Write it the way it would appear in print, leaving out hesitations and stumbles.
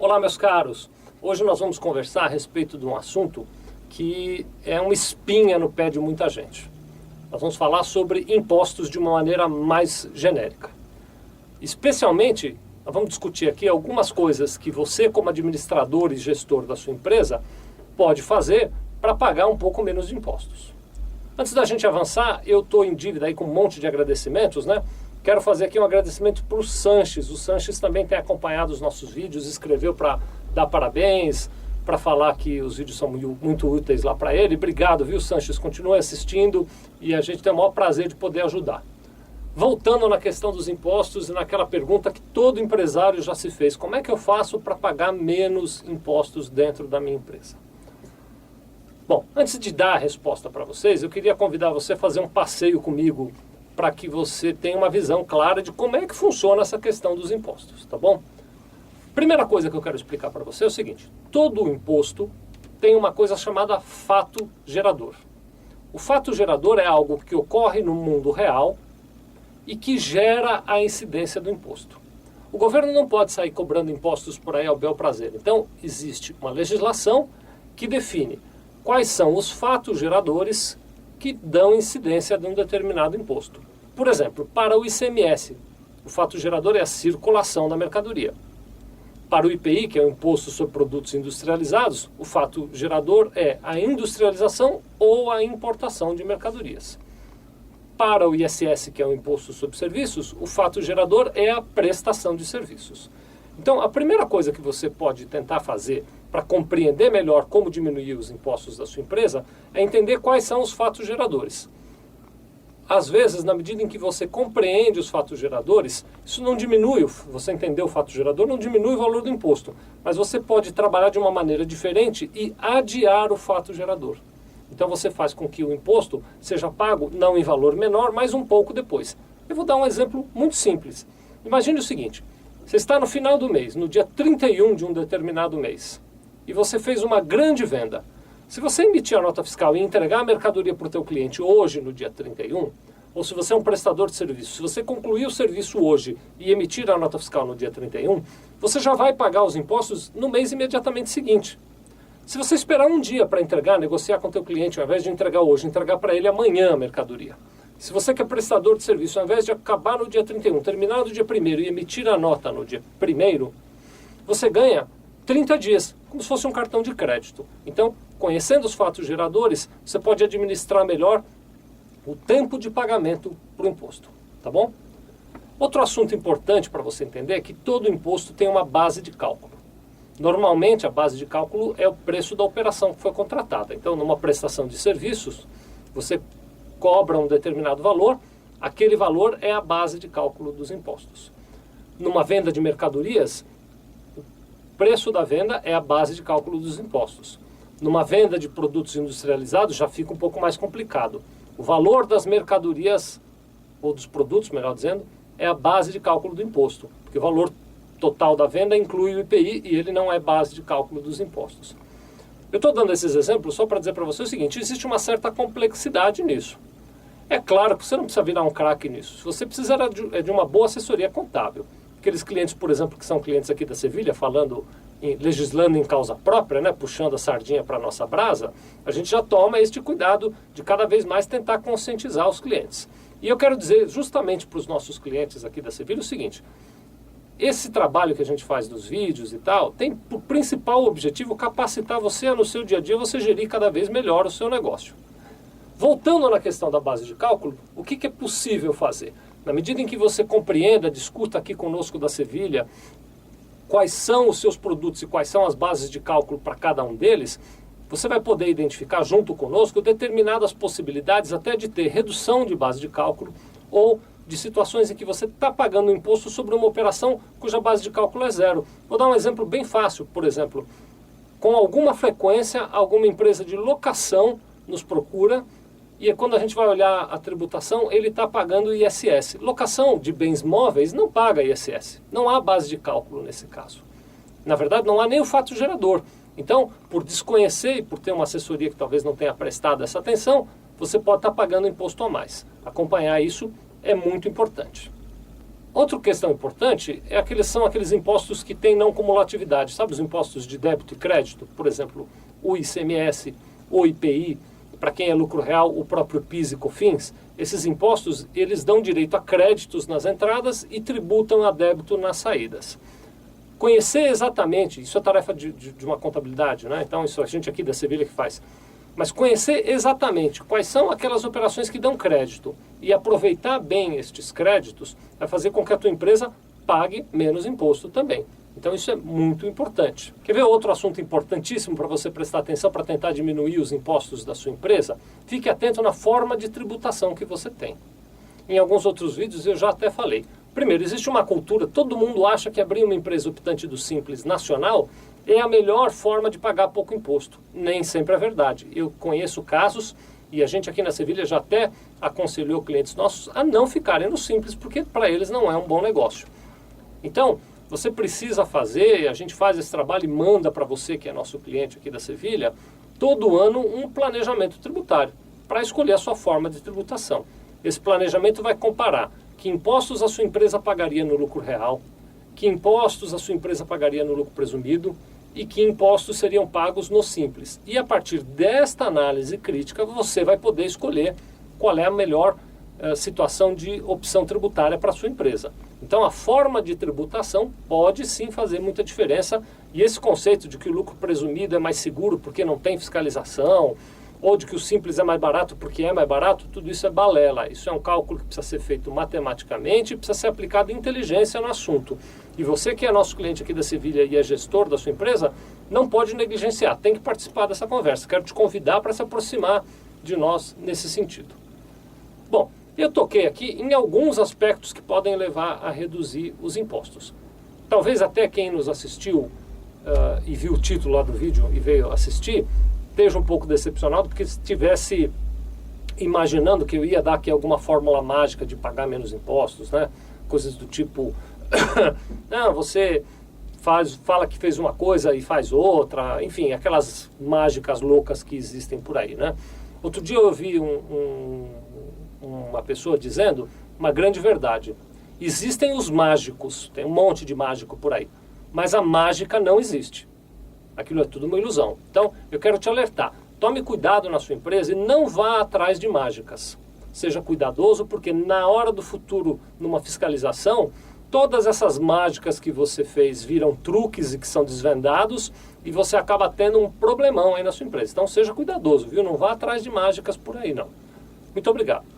Olá, meus caros. Hoje nós vamos conversar a respeito de um assunto que é uma espinha no pé de muita gente. Nós vamos falar sobre impostos de uma maneira mais genérica. Especialmente, nós vamos discutir aqui algumas coisas que você, como administrador e gestor da sua empresa, pode fazer para pagar um pouco menos de impostos. Antes da gente avançar, eu estou em dívida aí com um monte de agradecimentos, né? Quero fazer aqui um agradecimento para o Sanches. O Sanches também tem acompanhado os nossos vídeos, escreveu para dar parabéns, para falar que os vídeos são muito úteis lá para ele. Obrigado, viu, Sanches? Continue assistindo e a gente tem o maior prazer de poder ajudar. Voltando na questão dos impostos e naquela pergunta que todo empresário já se fez. Como é que eu faço para pagar menos impostos dentro da minha empresa? Bom, antes de dar a resposta para vocês, eu queria convidar você a fazer um passeio comigo para que você tenha uma visão clara de como é que funciona essa questão dos impostos, tá bom? Primeira coisa que eu quero explicar para você é o seguinte: todo imposto tem uma coisa chamada fato gerador. O fato gerador é algo que ocorre no mundo real e que gera a incidência do imposto. O governo não pode sair cobrando impostos por aí ao bel prazer. Então, existe uma legislação que define quais são os fatos geradores que dão incidência de um determinado imposto. Por exemplo, para o ICMS, o fato gerador é a circulação da mercadoria. Para o IPI, que é o Imposto sobre Produtos Industrializados, o fato gerador é a industrialização ou a importação de mercadorias. Para o ISS, que é o Imposto sobre Serviços, o fato gerador é a prestação de serviços. Então, a primeira coisa que você pode tentar fazer para compreender melhor como diminuir os impostos da sua empresa é entender quais são os fatos geradores. Às vezes, na medida em que você compreende os fatos geradores, isso não diminui, você entender o fato gerador, não diminui o valor do imposto, mas você pode trabalhar de uma maneira diferente e adiar o fato gerador. Então você faz com que o imposto seja pago não em valor menor, mas um pouco depois. Eu vou dar um exemplo muito simples. Imagine o seguinte: você está no final do mês, no dia 31 de um determinado mês, e você fez uma grande venda. Se você emitir a nota fiscal e entregar a mercadoria para o teu cliente hoje, no dia 31, ou se você é um prestador de serviço, se você concluir o serviço hoje e emitir a nota fiscal no dia 31, você já vai pagar os impostos no mês imediatamente seguinte. Se você esperar um dia para entregar, negociar com o teu cliente, ao invés de entregar hoje, entregar para ele amanhã a mercadoria. Se você que é prestador de serviço, ao invés de acabar no dia 31, terminar no dia 1º e emitir a nota no dia 1º, você ganha 30 dias, como se fosse um cartão de crédito. Então, conhecendo os fatos geradores, você pode administrar melhor o tempo de pagamento para o imposto, tá bom? Outro assunto importante para você entender é que todo imposto tem uma base de cálculo. Normalmente, a base de cálculo é o preço da operação que foi contratada. Então, numa prestação de serviços, você cobra um determinado valor, aquele valor é a base de cálculo dos impostos. Numa venda de mercadorias, o preço da venda é a base de cálculo dos impostos. Numa venda de produtos industrializados já fica um pouco mais complicado. O valor das mercadorias, ou dos produtos, melhor dizendo, é a base de cálculo do imposto, porque o valor total da venda inclui o IPI e ele não é base de cálculo dos impostos. Eu estou dando esses exemplos só para dizer para você o seguinte: existe uma certa complexidade nisso. É claro que você não precisa virar um craque nisso. Você precisa de uma boa assessoria contábil. Aqueles clientes, por exemplo, que são clientes aqui da Sevilha, legislando em causa própria, né, puxando a sardinha para a nossa brasa, a gente já toma este cuidado de cada vez mais tentar conscientizar os clientes. E eu quero dizer justamente para os nossos clientes aqui da Sevilha o seguinte: esse trabalho que a gente faz dos vídeos e tal, tem por principal objetivo capacitar você a, no seu dia a dia, você gerir cada vez melhor o seu negócio. Voltando na questão da base de cálculo, o que é possível fazer? Na medida em que você compreenda, discuta aqui conosco da Sevilha quais são os seus produtos e quais são as bases de cálculo para cada um deles, você vai poder identificar junto conosco determinadas possibilidades até de ter redução de base de cálculo ou de situações em que você está pagando imposto sobre uma operação cuja base de cálculo é zero. Vou dar um exemplo bem fácil. Por exemplo, com alguma frequência, alguma empresa de locação nos procura e quando a gente vai olhar a tributação, ele está pagando ISS. Locação de bens móveis não paga ISS. Não há base de cálculo nesse caso. Na verdade, não há nem o fato gerador. Então, por desconhecer e por ter uma assessoria que talvez não tenha prestado essa atenção, você pode estar pagando imposto a mais. Acompanhar isso é muito importante. Outra questão importante são aqueles impostos que têm não cumulatividade. Sabe os impostos de débito e crédito? Por exemplo, o ICMS, o IPI, para quem é lucro real, o próprio PIS e COFINS. Esses impostos, eles dão direito a créditos nas entradas e tributam a débito nas saídas. Conhecer exatamente, isso é tarefa de uma contabilidade, né? Então isso a gente aqui da Sevilha que faz. Mas conhecer exatamente quais são aquelas operações que dão crédito e aproveitar bem estes créditos vai fazer com que a tua empresa pague menos imposto também. Então isso é muito importante. Quer ver outro assunto importantíssimo para você prestar atenção para tentar diminuir os impostos da sua empresa? Fique atento na forma de tributação que você tem. Em alguns outros vídeos eu já até falei. Primeiro, existe uma cultura, todo mundo acha que abrir uma empresa optante do Simples Nacional é a melhor forma de pagar pouco imposto. Nem sempre é verdade. Eu conheço casos, e a gente aqui na Sevilha já até aconselhou clientes nossos a não ficarem no Simples, porque para eles não é um bom negócio. Então, você precisa fazer, a gente faz esse trabalho e manda para você, que é nosso cliente aqui da Sevilha, todo ano um planejamento tributário, para escolher a sua forma de tributação. Esse planejamento vai comparar que impostos a sua empresa pagaria no lucro real, que impostos a sua empresa pagaria no lucro presumido e que impostos seriam pagos no Simples. E a partir desta análise crítica, você vai poder escolher qual é a melhor situação de opção tributária para a sua empresa. Então, a forma de tributação pode sim fazer muita diferença. E esse conceito de que o lucro presumido é mais seguro porque não tem fiscalização, ou de que o Simples é mais barato porque é mais barato, tudo isso é balela. Isso é um cálculo que precisa ser feito matematicamente e precisa ser aplicado inteligência no assunto. E você que é nosso cliente aqui da Sevilha e é gestor da sua empresa, não pode negligenciar, tem que participar dessa conversa. Quero te convidar para se aproximar de nós nesse sentido. Bom, eu toquei aqui em alguns aspectos que podem levar a reduzir os impostos. Talvez até quem nos assistiu e viu o título lá do vídeo e veio assistir, esteja um pouco decepcionado, porque se estivesse imaginando que eu ia dar aqui alguma fórmula mágica de pagar menos impostos, né? Coisas do tipo, não, você fala que fez uma coisa e faz outra, enfim, aquelas mágicas loucas que existem por aí, né? Outro dia eu ouvi uma pessoa dizendo uma grande verdade. Existem os mágicos, tem um monte de mágico por aí, mas a mágica não existe. Aquilo é tudo uma ilusão. Então, eu quero te alertar. Tome cuidado na sua empresa e não vá atrás de mágicas. Seja cuidadoso, porque na hora do futuro, numa fiscalização, todas essas mágicas que você fez viram truques e que são desvendados e você acaba tendo um problemão aí na sua empresa. Então, seja cuidadoso, viu? Não vá atrás de mágicas por aí, não. Muito obrigado.